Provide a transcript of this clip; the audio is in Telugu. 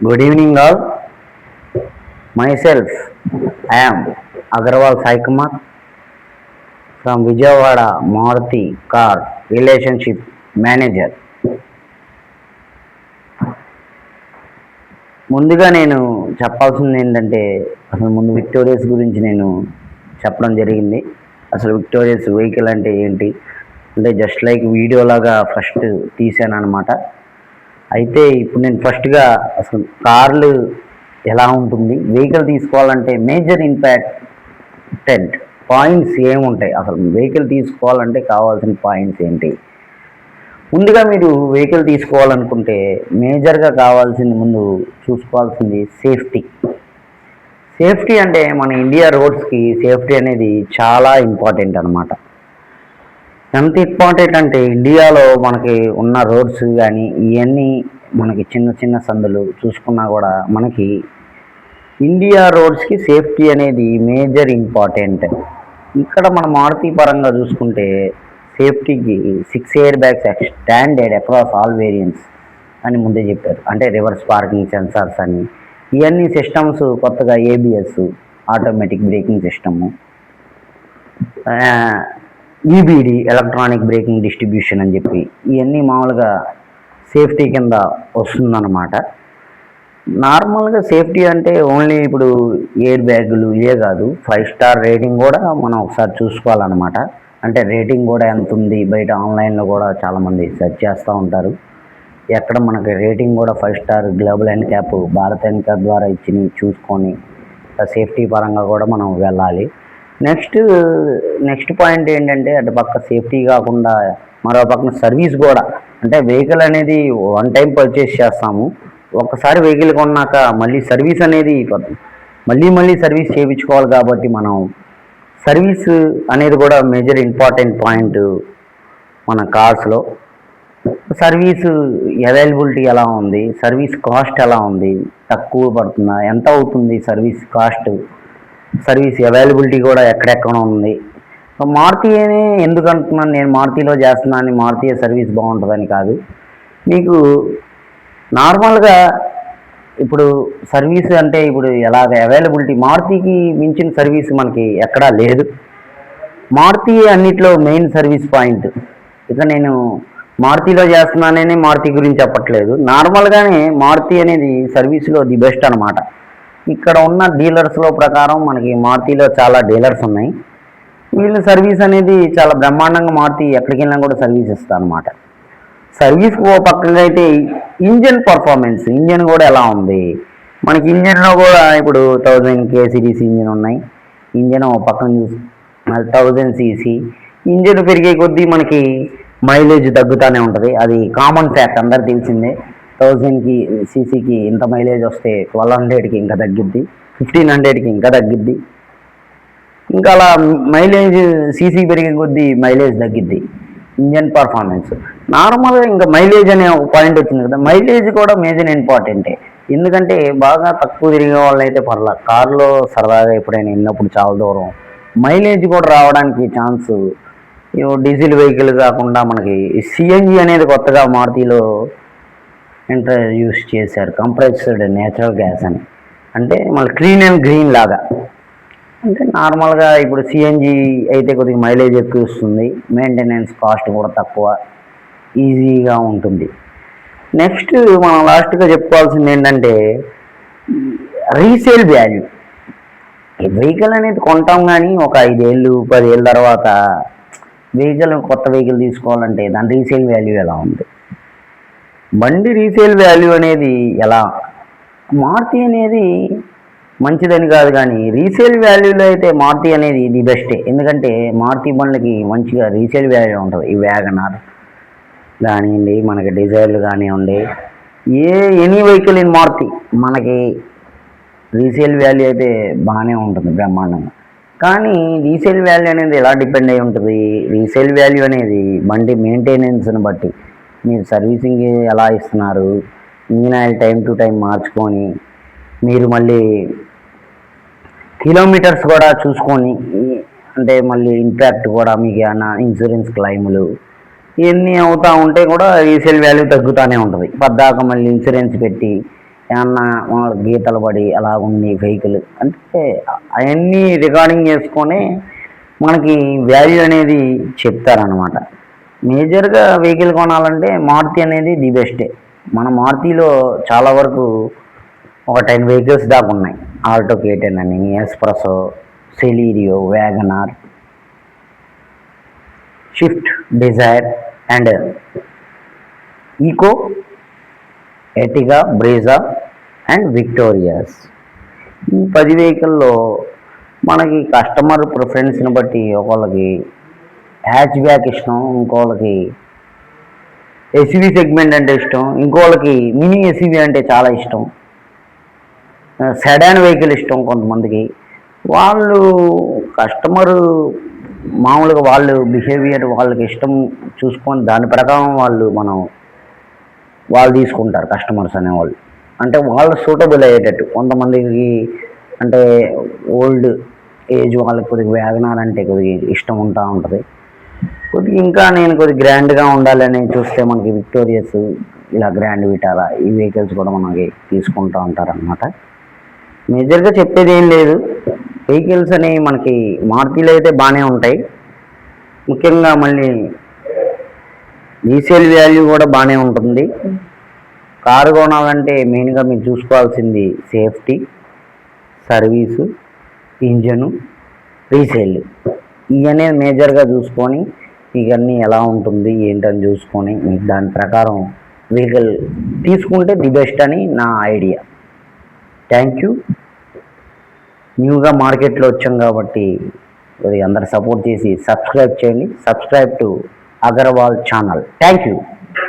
Good evening, all. Myself, I am Agarwal Sai Kumar from Vijayawada Maruti Car Relationship Manager. ముందుగా నేను చెప్పాల్సింది ఏంటంటే అసలు ముందు విక్టోరియస్ గురించి నేను చెప్పడం జరిగింది. అసలు విక్టోరియస్ వెహికల్ అంటే ఏంటి అంటే జస్ట్ లైక్ వీడియో లాగా ఫస్ట్ తీసాను అనమాట. అయితే ఇప్పుడు నేను ఫస్ట్గా అసలు కార్లు ఎలా ఉంటుంది, వెహికల్ తీసుకోవాలంటే మేజర్ ఇంపార్టెంట్ పాయింట్స్ ఏముంటాయి, అసలు వెహికల్ తీసుకోవాలంటే కావాల్సిన పాయింట్స్ ఏంటి. ముందుగా మీరు వెహికల్ తీసుకోవాలనుకుంటే మేజర్గా కావాల్సింది ముందు చూసుకోవాల్సింది సేఫ్టీ. సేఫ్టీ అంటే మన ఇండియా రోడ్స్కి సేఫ్టీ అనేది చాలా ఇంపార్టెంట్ అనమాట. ఎంత ఇంపార్టెంట్ అంటే ఇండియాలో మనకి ఉన్న రోడ్స్ కానీ ఇవన్నీ మనకి చిన్న చిన్న సందులు చూసుకున్నా కూడా మనకి ఇండియా రోడ్స్కి సేఫ్టీ అనేది మేజర్ ఇంపార్టెంట్. ఇక్కడ మన మారుతి పరంగా చూసుకుంటే సేఫ్టీకి 6 air bags standard across all variants అని ముందే చెప్పారు. అంటే రివర్స్ పార్కింగ్ సెన్సార్స్ అని ఇవన్నీ సిస్టమ్స్ కొత్తగా ABS automatic breaking system, EBD electronic breaking distribution అని చెప్పి ఇవన్నీ మామూలుగా సేఫ్టీ కింద వస్తుందన్నమాట. నార్మల్గా సేఫ్టీ అంటే ఓన్లీ ఇప్పుడు ఎయిర్ బ్యాగులు ఇవే కాదు, 5 స్టార్ రేటింగ్ కూడా మనం ఒకసారి చూసుకోవాలన్నమాట. అంటే రేటింగ్ కూడా ఎంత ఉంది, బయట ఆన్లైన్లో కూడా చాలామంది సెర్చ్ చేస్తూ ఉంటారు. ఎక్కడ మనకి రేటింగ్ కూడా 5 star global NCAP Bharat NCAP ద్వారా ఇచ్చి చూసుకొని సేఫ్టీ పరంగా కూడా మనం వెళ్ళాలి. నెక్స్ట్ పాయింట్ ఏంటంటే అటు పక్క సేఫ్టీ కాకుండా మరో పక్కన సర్వీస్ కూడా. అంటే వెహికల్ అనేది వన్ టైం పర్చేస్ చేస్తాము, ఒక్కసారి వెహికల్ కొన్నాక మళ్ళీ సర్వీస్ అనేది మళ్ళీ సర్వీస్ చేయించుకోవాలి. కాబట్టి మనం సర్వీస్ అనేది కూడా మేజర్ ఇంపార్టెంట్ పాయింట్ మన కార్స్లో. సర్వీసు అవైలబిలిటీ ఎలా ఉంది, సర్వీస్ కాస్ట్ ఎలా ఉంది, తక్కువ పడుతుందా, ఎంత అవుతుంది సర్వీస్ కాస్ట్, సర్వీస్ అవైలబిలిటీ కూడా ఎక్కడెక్కడ ఉంది. మారుతినే ఎందుకు అంటున్నాను, నేను మారుతిలో చేస్తున్నాను, మారుతి సర్వీస్ బాగుంటుందని కాదు. మీకు నార్మల్గా ఇప్పుడు సర్వీస్ అంటే ఇప్పుడు ఎలాగ అవైలబిలిటీ మారుతికి మించిన సర్వీస్ మనకి ఎక్కడా లేదు. మారుతి అన్నిట్లో మెయిన్ సర్వీస్ పాయింట్. ఇక నేను మారుతిలో చేస్తున్నానని మారుతి గురించి చెప్పట్లేదు, నార్మల్గానే మారుతి అనేది సర్వీస్లో ది బెస్ట్ అనమాట. ఇక్కడ ఉన్న డీలర్స్లో ప్రకారం మనకి మారుతిలో చాలా డీలర్స్ ఉన్నాయి. వీళ్ళు సర్వీస్ అనేది చాలా బ్రహ్మాండంగా మారుతి ఎక్కడికి వెళ్ళినా కూడా సర్వీస్ ఇస్తారు అనమాట. సర్వీస్ ఓ పక్కగా అయితే ఇంజన్ పర్ఫార్మెన్స్, ఇంజన్ కూడా ఎలా ఉంది మనకి. ఇంజన్లో కూడా ఇప్పుడు 1000 కేసీడీసీ ఇంజన్ ఉన్నాయి. ఇంజన్ ఓ పక్కన చూసి 1000 సీసీ ఇంజన్ పెరిగే కొద్దీ మనకి మైలేజ్ తగ్గుతూనే ఉంటుంది. అది కామన్ ఫ్యాక్ట్, అందరు తెలిసిందే. 1000కి సీసీకి ఇంత మైలేజ్ వస్తే 1200కి ఇంకా తగ్గిద్ది, 1500కి ఇంకా తగ్గిద్ది. ఇంకా అలా మైలేజ్ సీసీ పెరిగే కొద్దీ మైలేజ్ తగ్గిద్ది. ఇంజన్ పర్ఫార్మెన్స్ నార్మల్గా ఇంకా మైలేజ్ అనే ఒక పాయింట్ వచ్చింది కదా, మైలేజ్ కూడా మేజర్ ఇంపార్టెంటే. ఎందుకంటే బాగా తక్కువ తిరిగే వాళ్ళు అయితే పర్లా, కారులో సరదాగా ఎప్పుడైనా వెళ్ళినప్పుడు చాలా దూరం మైలేజ్ కూడా రావడానికి ఛాన్స్. డీజిల్ వెహికల్ కాకుండా మనకి సిఎన్జి అనేది కొత్తగా మారుతిలో ఇంట్రడ్యూస్ చేశారు, కంప్రెస్డ్ నేచురల్ గ్యాస్ అని. అంటే మళ్ళీ క్లీన్ అండ్ గ్రీన్ లాగా. అంటే నార్మల్గా ఇప్పుడు సిఎన్జి అయితే కొద్దిగా మైలేజ్ ఎక్కువ ఇస్తుంది, మెయింటెనెన్స్ కాస్ట్ కూడా తక్కువ, ఈజీగా ఉంటుంది. నెక్స్ట్ మనం లాస్ట్గా చెప్పుకోవాల్సింది ఏంటంటే రీసేల్ వాల్యూ. ఈ వెహికల్ అనేది కొంటాం కానీ ఒక 5 ఏళ్ళు 10 ఏళ్ళ తర్వాత కొత్త వెహికల్ తీసుకోవాలంటే దాని రీసేల్ వాల్యూ ఎలా ఉంది, బండి రీసేల్ వాల్యూ అనేది ఎలా. మారుతి అనేది మంచిదని కాదు కానీ రీసేల్ వాల్యూలో అయితే మారుతి అనేది ది బెస్టే. ఎందుకంటే మారుతి బండ్లకి మంచిగా రీసేల్ వాల్యూ ఉంటుంది. ఈ వ్యాగనార్ కానివ్వండి, మనకి డిజైర్లు కానివ్వండి, ఎనీ వెహికల్ ఇన్ మారుతి మనకి రీసేల్ వాల్యూ అయితే బాగానే ఉంటుంది బ్రహ్మాండంగా. కానీ రీసేల్ వాల్యూ అనేది ఎలా డిపెండ్ అయి ఉంటుంది, రీసేల్ వాల్యూ అనేది బండి మెయింటెనెన్స్ని బట్టి, మీరు సర్వీసింగ్ ఎలా ఇస్తున్నారు, engine oil time to time మార్చుకొని, మీరు మళ్ళీ కిలోమీటర్స్ కూడా చూసుకొని, అంటే మళ్ళీ ఇంపాక్ట్ కూడా మీకు ఏమన్నా ఇన్సూరెన్స్ క్లైములు ఇవన్నీ అవుతూ ఉంటే కూడా రీసేల్ వాల్యూ తగ్గుతూనే ఉంటుంది. పద్దాక మళ్ళీ ఇన్సూరెన్స్ పెట్టి ఏమన్నా గీతలు పడి అలా ఉంది వెహికల్ అంటే అవన్నీ రికార్డింగ్ చేసుకొని మనకి వాల్యూ అనేది చెప్తారనమాట. మేజర్గా వెహికల్ కొనాలంటే మారుతి అనేది ది బెస్టే. మన మారుతిలో చాలా వరకు ఒక 10 వెహికల్స్ దాకా ఉన్నాయి. ఆల్టో K10 అని, Espresso, Celerio, WagonR, Swift, Dzire and Eeco, Ertiga, Brezza and Victoris. ఈ 10 వెహికల్లో మనకి కస్టమర్ ప్రిఫరెన్స్ని బట్టి ఒకళ్ళకి హ్యాచ్ బ్యాక్ ఇష్టం, ఇంకోళ్ళకి ఎస్యూవీ సెగ్మెంట్ అంటే ఇష్టం, ఇంకోళ్ళకి మినీ ఎస్యూవీ అంటే చాలా ఇష్టం, సెడాన్ వెహికల్ ఇష్టం కొంతమందికి. వాళ్ళు కస్టమరు మామూలుగా వాళ్ళు బిహేవియర్ వాళ్ళకి ఇష్టం చూసుకొని దాని ప్రకారం వాళ్ళు తీసుకుంటారు కస్టమర్స్ అనేవాళ్ళు. అంటే వాళ్ళు సూటబుల్ అయ్యేటట్టు కొంతమందికి అంటే ఓల్డ్ ఏజ్ వాళ్ళకి కొద్దిగా వ్యాగనార్ అంటే కొద్దిగా ఇష్టం ఉంటుంది. కొద్దిగా ఇంకా నేను కొద్దిగా గ్రాండ్గా ఉండాలని చూస్తే మనకి విక్టోరియస్, ఇలా గ్రాండ్ విటారా ఈ వెహికల్స్ కూడా మనకి తీసుకుంటూ ఉంటారనమాట. మేజర్గా చెప్పేది ఏం లేదు, వెహికల్స్ అనేవి మనకి మారుతిలో అయితే బాగానే ఉంటాయి. ముఖ్యంగా మళ్ళీ రీసేల్ వాల్యూ కూడా బాగానే ఉంటుంది. కారు కొనాలంటే మెయిన్గా మీరు చూసుకోవాల్సింది సేఫ్టీ, సర్వీసు, ఇంజను, రీసేల్. ఇవన్నీ మేజర్గా చూసుకొని మీకు అన్నీ ఎలా ఉంటుంది ఏంటని చూసుకొని మీకు దాని ప్రకారం వెహికల్ తీసుకుంటే ది బెస్ట్ అని నా ఐడియా. Thank you. న్యూగా మార్కెట్లో వచ్చాం కాబట్టి అందరు సపోర్ట్ చేసి సబ్స్క్రైబ్ చేయండి. Subscribe to Agarwal channel. Thank you.